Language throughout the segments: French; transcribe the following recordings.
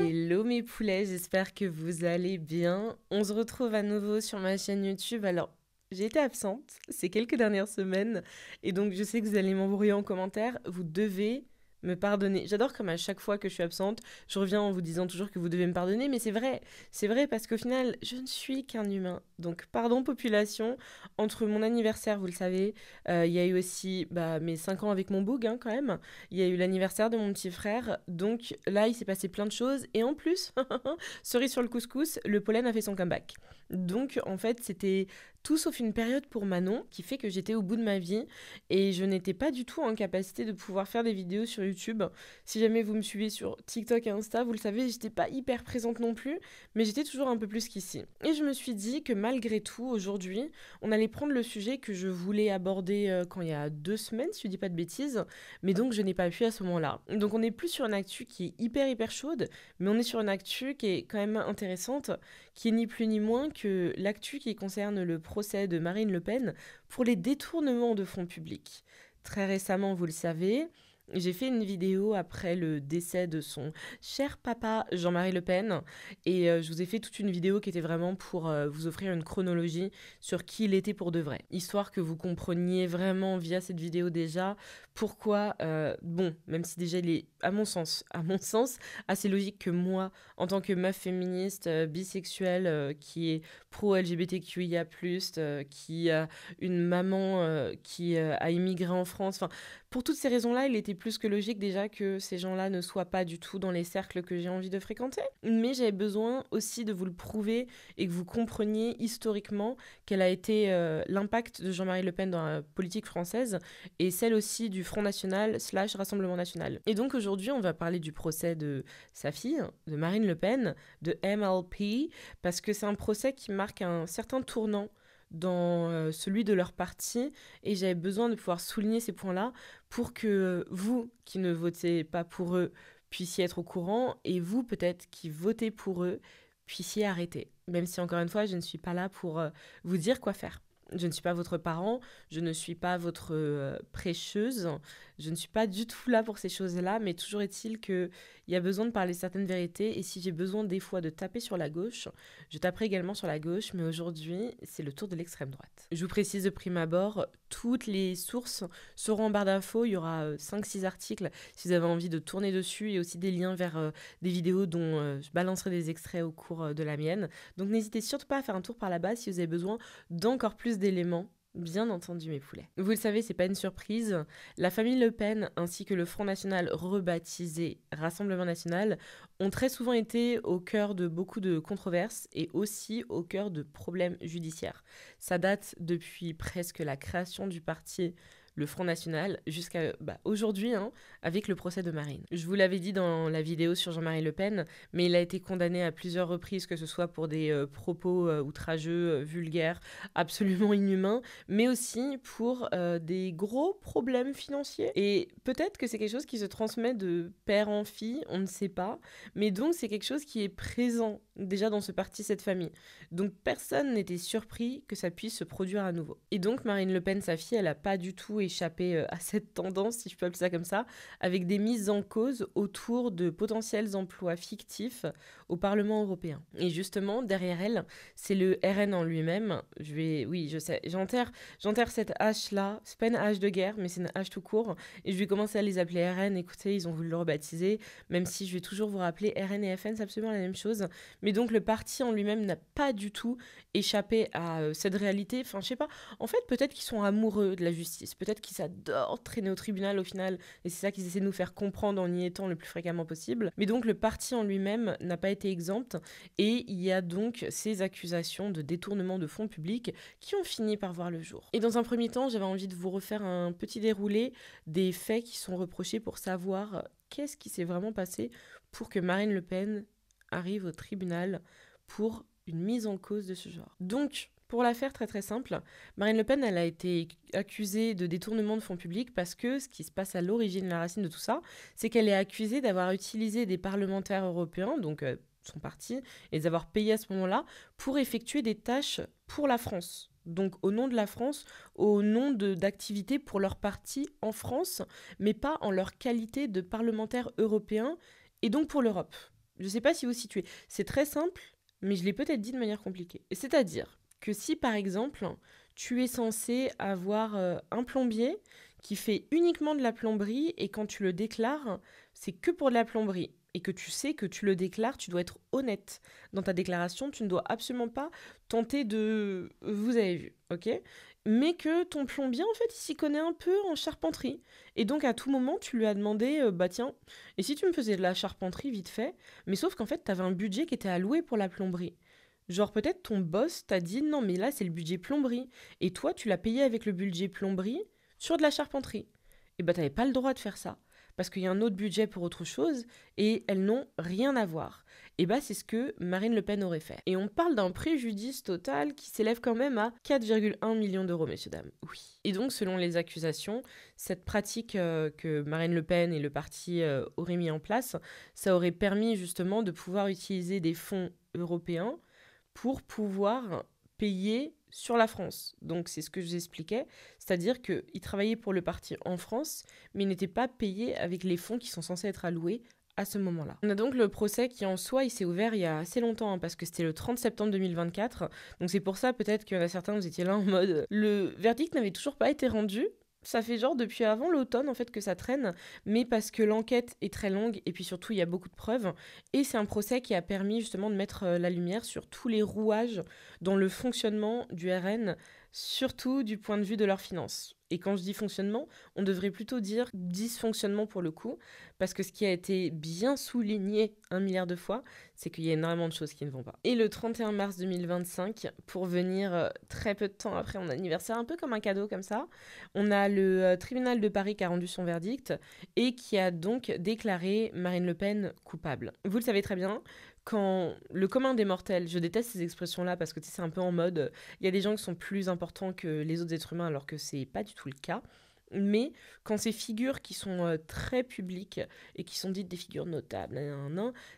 Hello mes poulets, j'espère que vous allez bien. On se retrouve à nouveau sur ma chaîne YouTube. Alors, j'ai été absente ces quelques dernières semaines et donc je sais que vous allez m'embrouiller en commentaire. Vous devez me pardonner. J'adore comme à chaque fois que je suis absente, je reviens en vous disant toujours que vous devez me pardonner, mais c'est vrai parce qu'au final, je ne suis qu'un humain. Donc, pardon population. Entre mon anniversaire, vous le savez, il y a eu aussi mes 5 ans avec mon boug quand même. Il y a eu l'anniversaire de mon petit frère. Donc là, il s'est passé plein de choses. Et en plus, cerise sur le couscous, le pollen a fait son comeback. Donc en fait, c'était tout sauf une période pour Manon qui fait que j'étais au bout de ma vie et je n'étais pas du tout en capacité de pouvoir faire des vidéos sur YouTube. Si jamais vous me suivez sur TikTok et Insta, vous le savez, j'étais pas hyper présente non plus, mais j'étais toujours un peu plus qu'ici. Et je me suis dit que malgré tout, aujourd'hui, on allait prendre le sujet que je voulais aborder quand il y a 2 semaines, si je dis pas de bêtises, mais donc je n'ai pas pu à ce moment-là. Donc on est plus sur une actu qui est hyper chaude, mais on est sur une actu qui est quand même intéressante, qui est ni plus ni moins que l'actu qui concerne le procès de Marine Le Pen pour les détournements de fonds publics. Très récemment, vous le savez, j'ai fait une vidéo après le décès de son cher papa Jean-Marie Le Pen et je vous ai fait toute une vidéo qui était vraiment pour vous offrir une chronologie sur qui il était pour de vrai. Histoire que vous compreniez vraiment via cette vidéo déjà pourquoi, même si déjà il est à mon sens assez logique que moi, en tant que meuf féministe, bisexuelle, qui est pro-LGBTQIA+, qui a une maman qui a immigré en France, enfin pour toutes ces raisons-là, il était plus que logique déjà que ces gens-là ne soient pas du tout dans les cercles que j'ai envie de fréquenter. Mais j'avais besoin aussi de vous le prouver et que vous compreniez historiquement quel a été l'impact de Jean-Marie Le Pen dans la politique française et celle aussi du Front National / Rassemblement National. Et donc aujourd'hui, on va parler du procès de sa fille, de Marine Le Pen, de MLP, parce que c'est un procès qui marque un certain tournant dans celui de leur parti et j'avais besoin de pouvoir souligner ces points-là pour que vous qui ne votez pas pour eux puissiez être au courant et vous peut-être qui votez pour eux puissiez arrêter. Même si encore une fois je ne suis pas là pour vous dire quoi faire. Je ne suis pas votre parent, je ne suis pas votre prêcheuse, je ne suis pas du tout là pour ces choses-là, mais toujours est-il qu'il y a besoin de parler certaines vérités, et si j'ai besoin des fois de taper sur la gauche, je taperai également sur la gauche, mais aujourd'hui, c'est le tour de l'extrême droite. Je vous précise de prime abord, toutes les sources seront en barre d'infos, il y aura 5-6 articles si vous avez envie de tourner dessus, et aussi des liens vers des vidéos dont je balancerai des extraits au cours de la mienne. Donc n'hésitez surtout pas à faire un tour par là-bas si vous avez besoin d'encore plus d'éléments, bien entendu mes poulets. Vous le savez, c'est pas une surprise, la famille Le Pen ainsi que le Front National rebaptisé Rassemblement National ont très souvent été au cœur de beaucoup de controverses et aussi au cœur de problèmes judiciaires. Ça date depuis presque la création du parti le Front National, jusqu'à aujourd'hui, avec le procès de Marine. Je vous l'avais dit dans la vidéo sur Jean-Marie Le Pen, mais il a été condamné à plusieurs reprises, que ce soit pour des propos outrageux, vulgaires, absolument inhumains, mais aussi pour des gros problèmes financiers. Et peut-être que c'est quelque chose qui se transmet de père en fille, on ne sait pas, mais donc c'est quelque chose qui est présent déjà dans ce parti, cette famille. Donc personne n'était surpris que ça puisse se produire à nouveau. Et donc Marine Le Pen, sa fille, elle n'a pas du tout échappé à cette tendance, si je peux appeler ça comme ça, avec des mises en cause autour de potentiels emplois fictifs au Parlement européen. Et justement, derrière elle, c'est le RN en lui-même. Je sais, j'enterre cette hache-là. C'est pas une hache de guerre, mais c'est une hache tout court. Et je vais commencer à les appeler RN. Écoutez, ils ont voulu le rebaptiser, même si je vais toujours vous rappeler RN et FN, c'est absolument la même chose. Mais donc le parti en lui-même n'a pas du tout échappé à cette réalité. Enfin, je sais pas. En fait, peut-être qu'ils sont amoureux de la justice. Peut-être qu'ils adorent traîner au tribunal au final. Et c'est ça qu'ils essaient de nous faire comprendre en y étant le plus fréquemment possible. Mais donc le parti en lui-même n'a pas été exempt. Et il y a donc ces accusations de détournement de fonds publics qui ont fini par voir le jour. Et dans un premier temps, j'avais envie de vous refaire un petit déroulé des faits qui sont reprochés pour savoir qu'est-ce qui s'est vraiment passé pour que Marine Le Pen arrive au tribunal pour une mise en cause de ce genre. Donc, pour la faire très très simple, Marine Le Pen, elle a été accusée de détournement de fonds publics parce que ce qui se passe à l'origine, la racine de tout ça, c'est qu'elle est accusée d'avoir utilisé des parlementaires européens, donc son parti, et d'avoir payé à ce moment-là pour effectuer des tâches pour la France. Donc au nom de la France, au nom d'activités pour leur parti en France, mais pas en leur qualité de parlementaires européens, et donc pour l'Europe. Je sais pas si vous situez. C'est très simple, mais je l'ai peut-être dit de manière compliquée. C'est-à-dire que si, par exemple, tu es censé avoir un plombier qui fait uniquement de la plomberie et quand tu le déclares, c'est que pour de la plomberie et que tu sais que tu le déclares, tu dois être honnête dans ta déclaration, tu ne dois absolument pas tenter de... Vous avez vu, ok? Mais que ton plombier, en fait, il s'y connaît un peu en charpenterie. Et donc, à tout moment, tu lui as demandé, bah tiens, et si tu me faisais de la charpenterie vite fait, mais sauf qu'en fait, tu avais un budget qui était alloué pour la plomberie. Genre peut-être ton boss t'a dit non mais là c'est le budget plomberie et toi tu l'as payé avec le budget plomberie sur de la charpenterie. Et bah t'avais pas le droit de faire ça parce qu'il y a un autre budget pour autre chose et elles n'ont rien à voir. Et bah c'est ce que Marine Le Pen aurait fait. Et on parle d'un préjudice total qui s'élève quand même à 4,1 millions d'euros, messieurs dames. Oui. Et donc selon les accusations, cette pratique que Marine Le Pen et le parti auraient mis en place, ça aurait permis justement de pouvoir utiliser des fonds européens pour pouvoir payer sur la France. Donc c'est ce que je vous expliquais, c'est-à-dire qu'ils travaillaient pour le parti en France, mais ils n'étaient pas payés avec les fonds qui sont censés être alloués à ce moment-là. On a donc le procès qui en soi, il s'est ouvert il y a assez longtemps, parce que c'était le 30 septembre 2024, donc c'est pour ça peut-être qu'il y en a certains, vous étiez là en mode... Le verdict n'avait toujours pas été rendu, ça fait genre depuis avant l'automne en fait que ça traîne, mais parce que l'enquête est très longue et puis surtout il y a beaucoup de preuves. Et c'est un procès qui a permis justement de mettre la lumière sur tous les rouages dans le fonctionnement du RN, surtout du point de vue de leurs finances. Et quand je dis fonctionnement, on devrait plutôt dire dysfonctionnement pour le coup, parce que ce qui a été bien souligné 1 milliard de fois, c'est qu'il y a énormément de choses qui ne vont pas. Et le 31 mars 2025, pour venir très peu de temps après mon anniversaire, un peu comme un cadeau comme ça, on a le tribunal de Paris qui a rendu son verdict et qui a donc déclaré Marine Le Pen coupable. Vous le savez très bien, quand le commun des mortels, je déteste ces expressions-là parce que c'est un peu en mode, il y a des gens qui sont plus importants que les autres êtres humains alors que c'est pas du tout le cas. Mais quand ces figures qui sont très publiques et qui sont dites des figures notables,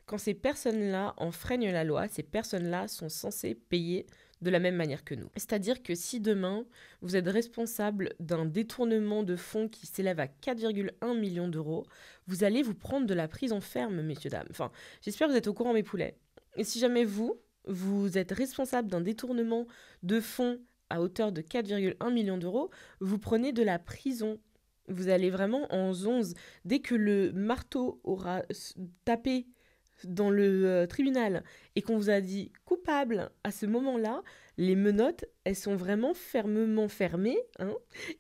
quand ces personnes-là enfreignent la loi, ces personnes-là sont censées payer de la même manière que nous. C'est-à-dire que si demain, vous êtes responsable d'un détournement de fonds qui s'élève à 4,1 millions d'euros, vous allez vous prendre de la prison ferme, messieurs, dames. Enfin, j'espère que vous êtes au courant, mes poulets. Et si jamais vous êtes responsable d'un détournement de fonds à hauteur de 4,1 millions d'euros, vous prenez de la prison. Vous allez vraiment en 11. Dès que le marteau aura tapé dans le tribunal et qu'on vous a dit coupable à ce moment-là, les menottes, elles sont vraiment fermement fermées,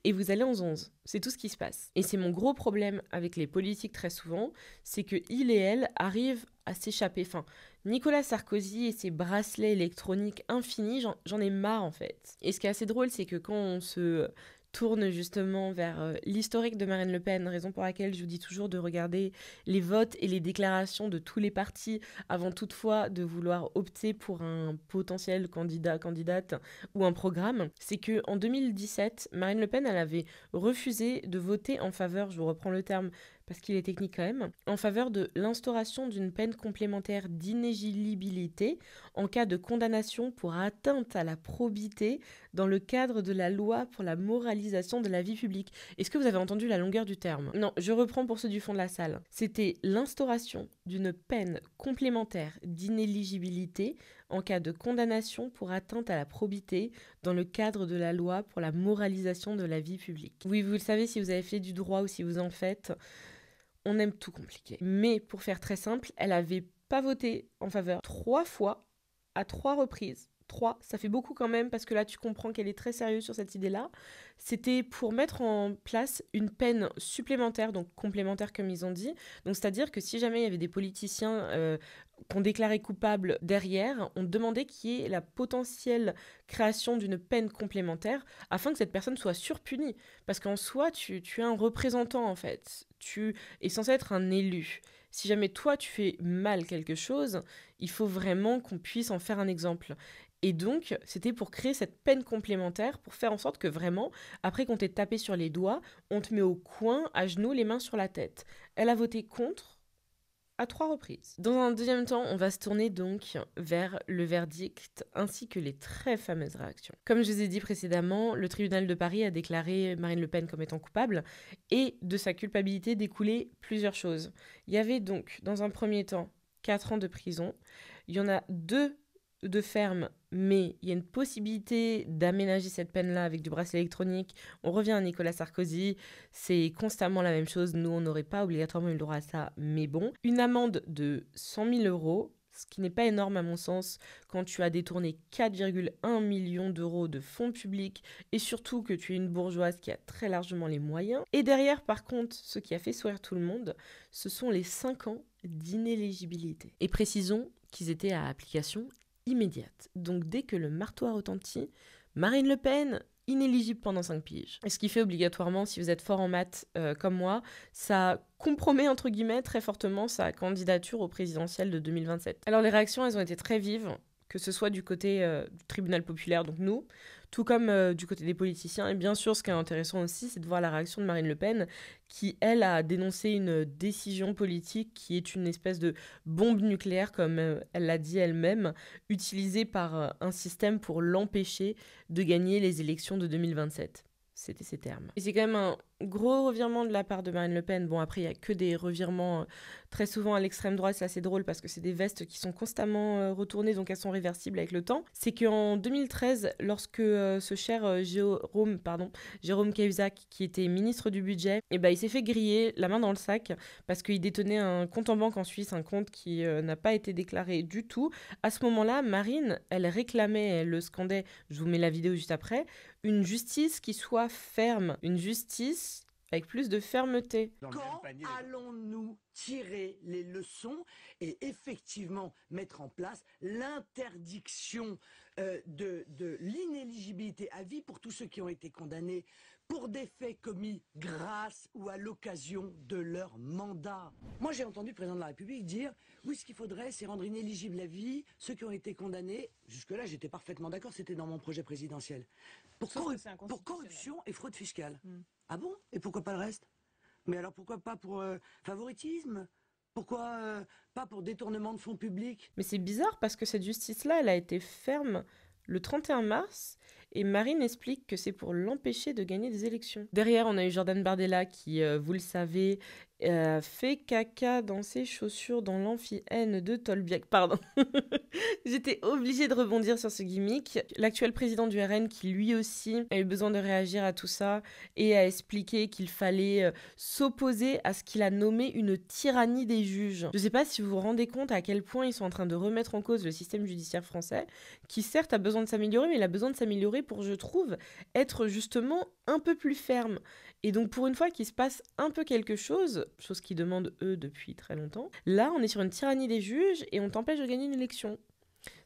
et vous allez en 11. C'est tout ce qui se passe. Et c'est mon gros problème avec les politiques très souvent, c'est que il et elle arrivent à s'échapper. Enfin, Nicolas Sarkozy et ses bracelets électroniques infinis, j'en ai marre en fait. Et ce qui est assez drôle, c'est que quand on se tourne justement vers l'historique de Marine Le Pen, raison pour laquelle je vous dis toujours de regarder les votes et les déclarations de tous les partis avant toutefois de vouloir opter pour un potentiel candidate ou un programme, c'est que en 2017, Marine Le Pen, elle avait refusé de voter en faveur, je vous reprends le terme parce qu'il est technique quand même, en faveur de l'instauration d'une peine complémentaire d'inéligibilité en cas de condamnation pour atteinte à la probité dans le cadre de la loi pour la moralisation de la vie publique. Est-ce que vous avez entendu la longueur du terme ? Non, je reprends pour ceux du fond de la salle. C'était l'instauration d'une peine complémentaire d'inéligibilité en cas de condamnation pour atteinte à la probité dans le cadre de la loi pour la moralisation de la vie publique. Oui, vous le savez, si vous avez fait du droit ou si vous en faites, on aime tout compliquer. Mais pour faire très simple, elle avait pas voté en faveur 3 fois, à 3 reprises. 3, ça fait beaucoup quand même, parce que là tu comprends qu'elle est très sérieuse sur cette idée-là. C'était pour mettre en place une peine supplémentaire, donc complémentaire comme ils ont dit. Donc c'est-à-dire que si jamais il y avait des politiciens qu'on déclarait coupables derrière, on demandait qu'il y ait la potentielle création d'une peine complémentaire afin que cette personne soit surpunie. Parce qu'en soi, tu es un représentant en fait. Tu es censé être un élu. Si jamais toi tu fais mal quelque chose, il faut vraiment qu'on puisse en faire un exemple. Et donc, c'était pour créer cette peine complémentaire, pour faire en sorte que vraiment, après qu'on t'ait tapé sur les doigts, on te met au coin, à genoux, les mains sur la tête. Elle a voté contre à 3 reprises. Dans un deuxième temps, on va se tourner donc vers le verdict ainsi que les très fameuses réactions. Comme je vous ai dit précédemment, le tribunal de Paris a déclaré Marine Le Pen comme étant coupable et de sa culpabilité découlaient plusieurs choses. Il y avait donc, dans un premier temps, 4 ans de prison. Il y en a 2 de ferme, mais il y a une possibilité d'aménager cette peine-là avec du bracelet électronique. On revient à Nicolas Sarkozy, c'est constamment la même chose. Nous, on n'aurait pas obligatoirement eu le droit à ça, mais bon. Une amende de 100 000 euros, ce qui n'est pas énorme à mon sens quand tu as détourné 4,1 millions d'euros de fonds publics et surtout que tu es une bourgeoise qui a très largement les moyens. Et derrière, par contre, ce qui a fait sourire tout le monde, ce sont les 5 ans d'inéligibilité. Et précisons qu'ils étaient à application immédiate. Donc dès que le marteau a retenti, Marine Le Pen, inéligible pendant 5 piges. Et ce qui fait obligatoirement, si vous êtes fort en maths comme moi, ça compromet entre guillemets très fortement sa candidature au présidentiel de 2027. Alors les réactions, elles ont été très vives, que ce soit du côté du tribunal populaire, donc nous, tout comme du côté des politiciens. Et bien sûr, ce qui est intéressant aussi, c'est de voir la réaction de Marine Le Pen, qui, elle, a dénoncé une décision politique qui est une espèce de bombe nucléaire, comme elle l'a dit elle-même, utilisée par un système pour l'empêcher de gagner les élections de 2027. C'était ses termes. Et c'est quand même un gros revirement de la part de Marine Le Pen. Bon, après, il n'y a que des revirements très souvent à l'extrême droite. C'est assez drôle parce que c'est des vestes qui sont constamment retournées, donc elles sont réversibles avec le temps. C'est qu'en 2013, lorsque ce cher Jérôme Cahuzac, qui était ministre du budget, il s'est fait griller la main dans le sac parce qu'il détenait un compte en banque en Suisse, un compte qui n'a pas été déclaré du tout. À ce moment-là, Marine, elle réclamait, elle le scandait, je vous mets la vidéo juste après, une justice qui soit ferme, une justice avec plus de fermeté. Quand allons-nous tirer les leçons et effectivement mettre en place l'interdiction de l'inéligibilité à vie pour tous ceux qui ont été condamnés pour des faits commis grâce ou à l'occasion de leur mandat? Moi, j'ai entendu le président de la République dire « Oui, ce qu'il faudrait, c'est rendre inéligible à vie ceux qui ont été condamnés. » Jusque-là, j'étais parfaitement d'accord, c'était dans mon projet présidentiel. Pour corruption et fraude fiscale. Ah bon? Et pourquoi pas le reste? Mais alors pourquoi pas pour favoritisme? Pourquoi pas pour détournement de fonds publics? Mais c'est bizarre parce que cette justice-là, elle a été ferme le 31 mars et Marine explique que c'est pour l'empêcher de gagner des élections. Derrière, on a eu Jordan Bardella qui, vous le savez, fait caca dans ses chaussures dans l'amphi-N de Tolbiac. Pardon. J'étais obligée de rebondir sur ce gimmick. L'actuel président du RN qui lui aussi a eu besoin de réagir à tout ça et a expliqué qu'il fallait s'opposer à ce qu'il a nommé une tyrannie des juges. Je ne sais pas si vous vous rendez compte à quel point ils sont en train de remettre en cause le système judiciaire français, qui certes a besoin de s'améliorer, mais il a besoin de s'améliorer pour, je trouve, être justement un peu plus ferme. Et donc pour une fois qu'il se passe un peu quelque chose qu'ils demandent eux depuis très longtemps, là on est sur une tyrannie des juges et on t'empêche de gagner une élection.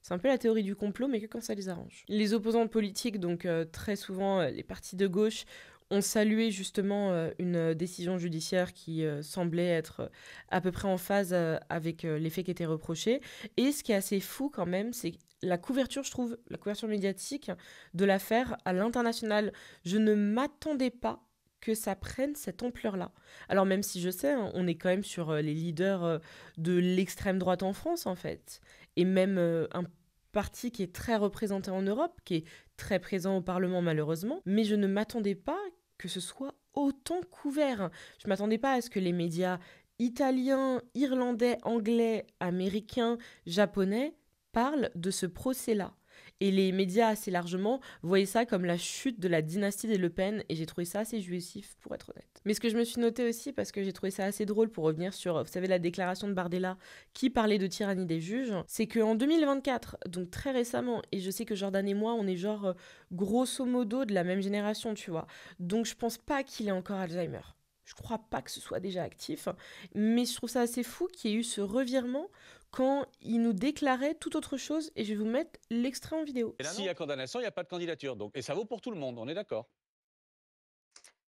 C'est un peu la théorie du complot, mais que quand ça les arrange. Les opposants politiques, donc très souvent les partis de gauche, ont salué justement une décision judiciaire qui semblait être à peu près en phase avec les faits qui étaient reprochés. Et ce qui est assez fou quand même, c'est la couverture, je trouve, la couverture médiatique de l'affaire à l'international. Je ne m'attendais pas que ça prenne cette ampleur-là. Alors même si je sais, hein, on est quand même sur les leaders de l'extrême droite en France, en fait. Et même un parti qui est très représenté en Europe, qui est très présent au Parlement malheureusement. Mais je ne m'attendais pas que ce soit autant couvert. Je ne m'attendais pas à ce que les médias italiens, irlandais, anglais, américains, japonais parlent de ce procès-là. Et les médias assez largement voyaient ça comme la chute de la dynastie des Le Pen et j'ai trouvé ça assez jouissif pour être honnête. Mais ce que je me suis noté aussi parce que j'ai trouvé ça assez drôle pour revenir sur, vous savez, la déclaration de Bardella qui parlait de tyrannie des juges, c'est qu'en 2024, donc très récemment, et je sais que Jordan et moi, on est genre grosso modo de la même génération, tu vois, donc je pense pas qu'il ait encore Alzheimer. Je crois pas que ce soit déjà actif, mais je trouve ça assez fou qu'il y ait eu ce revirement quand il nous déclarait tout autre chose, et je vais vous mettre l'extrait en vidéo. S'il y a condamnation, il n'y a pas de candidature. Donc, et ça vaut pour tout le monde, on est d'accord.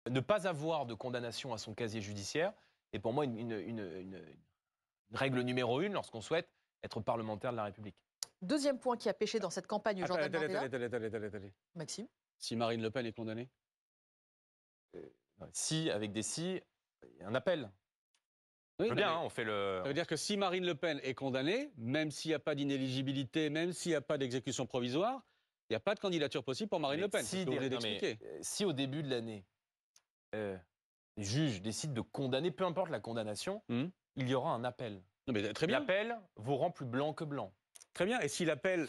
Ne pas avoir de condamnation à son casier judiciaire est pour moi une règle numéro 1 lorsqu'on souhaite être parlementaire de la République. Deuxième point qui a pêché dans cette campagne, Jordan Bardella. Attendez. Maxime. Si Marine Le Pen est condamnée? Si, avec des si, il y a un appel. Oui, bien, hein, on fait le... Ça veut dire que si Marine Le Pen est condamnée, même s'il n'y a pas d'inéligibilité, même s'il n'y a pas d'exécution provisoire, il n'y a pas de candidature possible pour Marine Le Pen. Si au début de l'année, les juges décident de condamner, peu importe la condamnation, il y aura un appel. Non, mais très bien. L'appel vous rend plus blanc que blanc. Très bien. Et si l'appel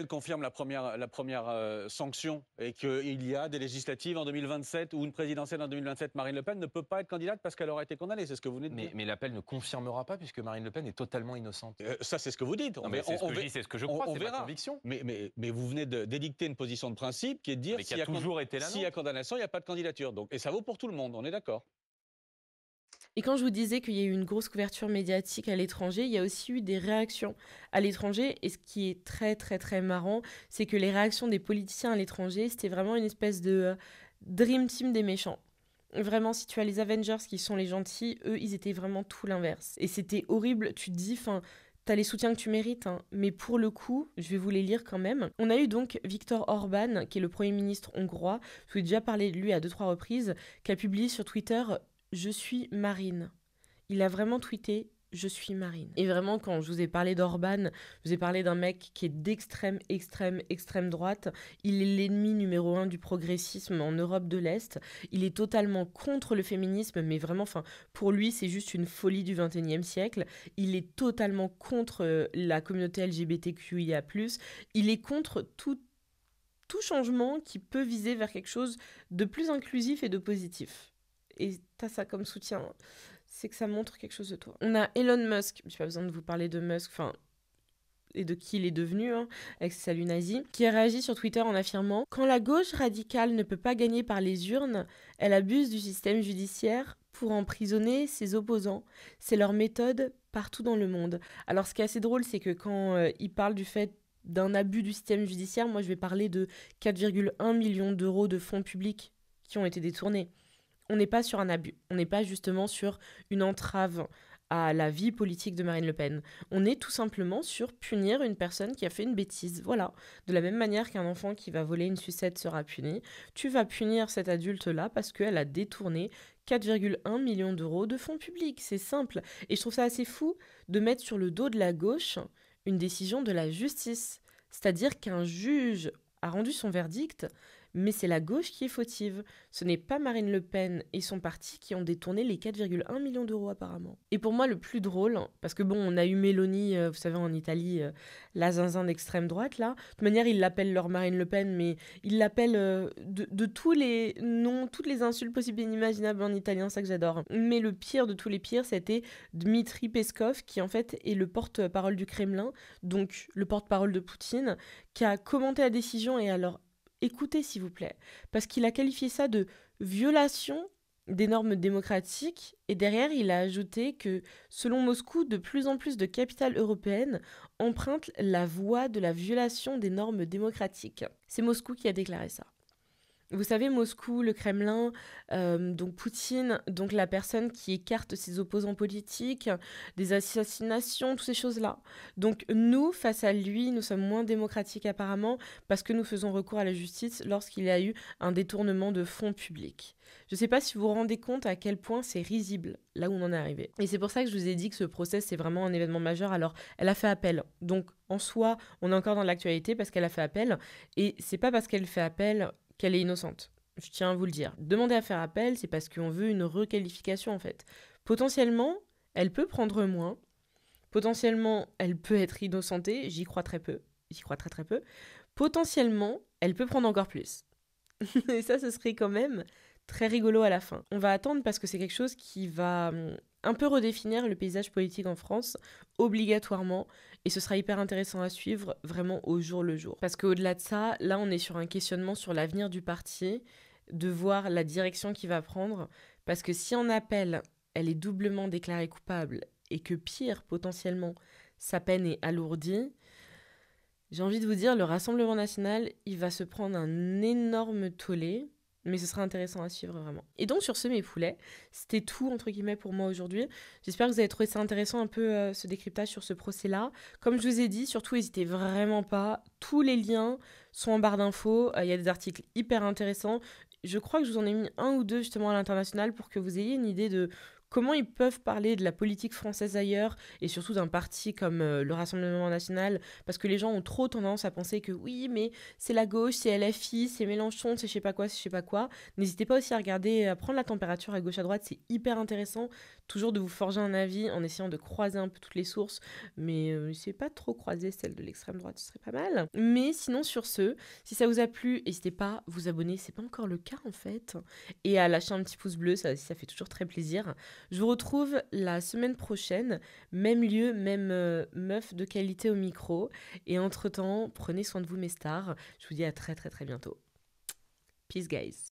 confirme la première sanction et qu'il y a des législatives en 2027 ou une présidentielle en 2027, Marine Le Pen ne peut pas être candidate parce qu'elle aura été condamnée. C'est ce que vous venez de dire. Mais l'appel ne confirmera pas puisque Marine Le Pen est totalement innocente. Ça, c'est ce que vous dites. Non, mais c'est ce que je dis, c'est ce que je crois, c'est ma verra. conviction. Mais vous venez d'édicter une position de principe qui est de dire s'il y a toujours été la s'il y a condamnation, il n'y a pas de candidature. Donc, et ça vaut pour tout le monde, on est d'accord. Et quand je vous disais qu'il y a eu une grosse couverture médiatique à l'étranger, il y a aussi eu des réactions à l'étranger. Et ce qui est très, très, très marrant, c'est que les réactions des politiciens à l'étranger, c'était vraiment une espèce de dream team des méchants. Vraiment, si tu as les Avengers qui sont les gentils, eux, ils étaient vraiment tout l'inverse. Et c'était horrible. Tu te dis, t'as les soutiens que tu mérites, hein. Mais pour le coup, je vais vous les lire quand même. On a eu donc Viktor Orban, qui est le Premier ministre hongrois. Je vous ai déjà parlé de lui à 2-3 reprises, qui a publié sur Twitter « Je suis Marine ». Il a vraiment tweeté « Je suis Marine ». Et vraiment, quand je vous ai parlé d'Orban, je vous ai parlé d'un mec qui est d'extrême, extrême, extrême droite. Il est l'ennemi numéro 1 du progressisme en Europe de l'Est. Il est totalement contre le féminisme, mais vraiment, pour lui, c'est juste une folie du XXIe siècle. Il est totalement contre la communauté LGBTQIA+. Il est contre tout changement qui peut viser vers quelque chose de plus inclusif et de positif. Et t'as ça comme soutien, c'est que ça montre quelque chose de toi. On a Elon Musk, j'ai pas besoin de vous parler de Musk, et de qui il est devenu, avec ses saluts nazis, qui a réagi sur Twitter en affirmant « Quand la gauche radicale ne peut pas gagner par les urnes, elle abuse du système judiciaire pour emprisonner ses opposants. C'est leur méthode partout dans le monde. » Alors ce qui est assez drôle, c'est que quand il parle du fait d'un abus du système judiciaire, moi je vais parler de 4,1 millions d'euros de fonds publics qui ont été détournés. On n'est pas sur un abus, on n'est pas justement sur une entrave à la vie politique de Marine Le Pen. On est tout simplement sur punir une personne qui a fait une bêtise. Voilà. De la même manière qu'un enfant qui va voler une sucette sera puni, tu vas punir cet adulte-là parce qu'elle a détourné 4,1 millions d'euros de fonds publics. C'est simple. Et je trouve ça assez fou de mettre sur le dos de la gauche une décision de la justice. C'est-à-dire qu'un juge a rendu son verdict, mais c'est la gauche qui est fautive. Ce n'est pas Marine Le Pen et son parti qui ont détourné les 4,1 millions d'euros apparemment. Et pour moi, le plus drôle, parce que bon, on a eu Mélanie, vous savez, en Italie, la zinzin d'extrême droite, là. De toute manière, ils l'appellent leur Marine Le Pen, mais ils l'appellent de tous les noms, toutes les insultes possibles et inimaginables en italien, ça que j'adore. Mais le pire de tous les pires, c'était Dmitri Peskov, qui en fait est le porte-parole du Kremlin, donc le porte-parole de Poutine, qui a commenté la décision et alors écoutez s'il vous plaît, parce qu'il a qualifié ça de violation des normes démocratiques et derrière il a ajouté que selon Moscou, de plus en plus de capitales européennes empruntent la voie de la violation des normes démocratiques. C'est Moscou qui a déclaré ça. Vous savez, Moscou, le Kremlin, donc Poutine, donc la personne qui écarte ses opposants politiques, des assassinations, toutes ces choses-là. Donc nous, face à lui, nous sommes moins démocratiques apparemment parce que nous faisons recours à la justice lorsqu'il y a eu un détournement de fonds publics. Je ne sais pas si vous vous rendez compte à quel point c'est risible, là où on en est arrivé. Et c'est pour ça que je vous ai dit que ce procès, c'est vraiment un événement majeur. Alors, elle a fait appel. Donc, en soi, on est encore dans l'actualité parce qu'elle a fait appel. Et c'est pas parce qu'elle fait appel qu'elle est innocente. Je tiens à vous le dire. Demander à faire appel, c'est parce qu'on veut une requalification, en fait. Potentiellement, elle peut prendre moins. Potentiellement, elle peut être innocentée. J'y crois très peu. J'y crois très très peu. Potentiellement, elle peut prendre encore plus. Et ça, ce serait quand même très rigolo à la fin. On va attendre parce que c'est quelque chose qui va un peu redéfinir le paysage politique en France, obligatoirement, et ce sera hyper intéressant à suivre, vraiment au jour le jour. Parce qu'au-delà de ça, là, on est sur un questionnement sur l'avenir du parti, de voir la direction qu'il va prendre, parce que si en appel, elle est doublement déclarée coupable, et que pire, potentiellement, sa peine est alourdie, j'ai envie de vous dire, le Rassemblement national, il va se prendre un énorme tollé, mais ce sera intéressant à suivre vraiment. Et donc sur ce, mes poulets, c'était tout entre guillemets pour moi aujourd'hui. J'espère que vous avez trouvé ça intéressant un peu ce décryptage sur ce procès-là. Comme je vous ai dit, surtout n'hésitez vraiment pas. Tous les liens sont en barre d'infos. Il y a des articles hyper intéressants. Je crois que je vous en ai mis un ou deux justement à l'international pour que vous ayez une idée de comment ils peuvent parler de la politique française ailleurs et surtout d'un parti comme le Rassemblement national, parce que les gens ont trop tendance à penser que oui, mais c'est la gauche, c'est LFI, c'est Mélenchon, c'est je sais pas quoi, c'est je sais pas quoi. N'hésitez pas aussi à regarder, à prendre la température à gauche à droite, c'est hyper intéressant, toujours de vous forger un avis en essayant de croiser un peu toutes les sources, mais n'essayez pas trop croiser celle de l'extrême droite, ce serait pas mal. Mais sinon sur ce, si ça vous a plu, n'hésitez pas à vous abonner, c'est pas encore le cas en fait, et à lâcher un petit pouce bleu, ça aussi ça fait toujours très plaisir. Je vous retrouve la semaine prochaine, même lieu, même meuf de qualité au micro, et entre-temps, prenez soin de vous mes stars, je vous dis à très très très bientôt. Peace guys.